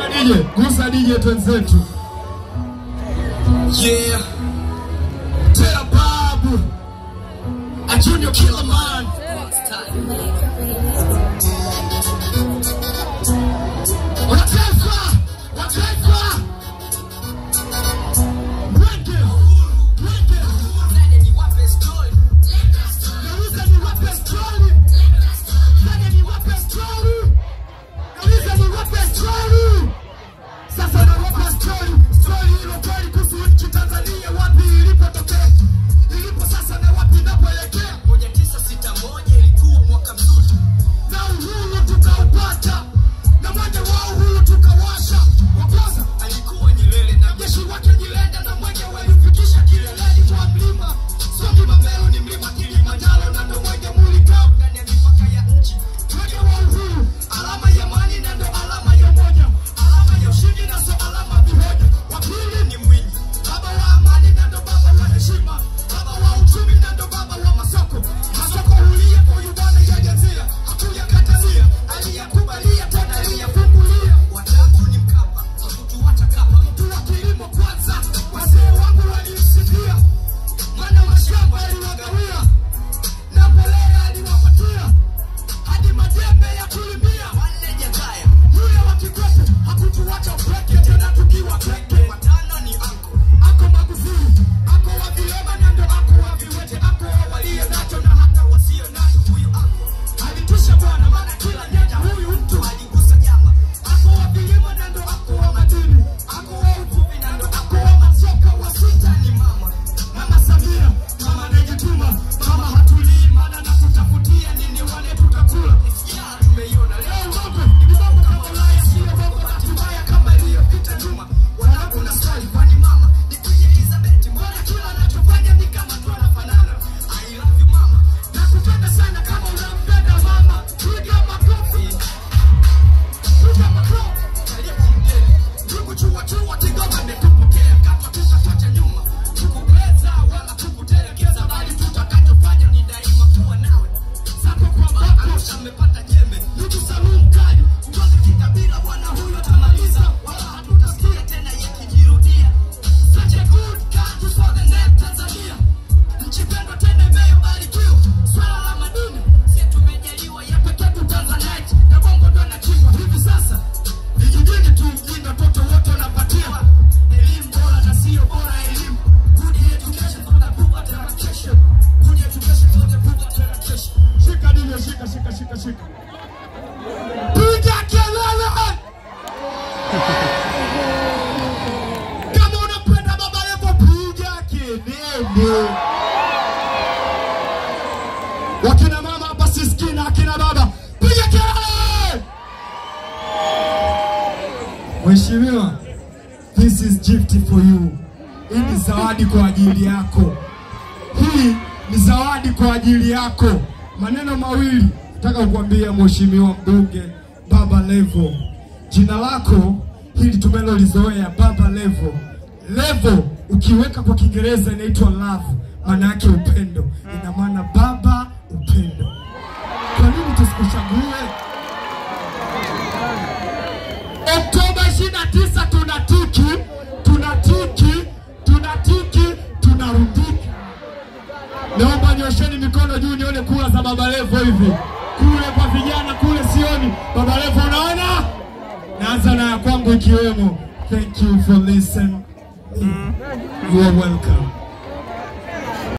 Gusa DJ twenzetu. Yeah. Tell Babu. A junior killer man. Piga kelele! Kama unapenda Baba Levo piga kelele. Wakina mama hapa sisikina, akina baba piga kelele! Mheshimiwa, this is gift for you. Hii ni zawadi kwa ajili yako. Hii ni zawadi kwa ajili yako. Maneno mawili nataka kukuambia Mheshimiwa mbunge Baba Levo. Jina lako hili tumelolizoea Baba Levo. Levo ukiweka kwa Kiingereza inaitwa love, maana yake upendo. Ina maana baba upendo. Kwa nini tusikuchague? Oktoba 29 tunatiki, tunarudika. Naomba nyosheni mikono juu nione kura za Baba Levo hivi. Kule kwa vijana kule sioni. Baba Levo unaona? Naanza na ya kwangu ikiwemo. Thank you for listening. You are welcome.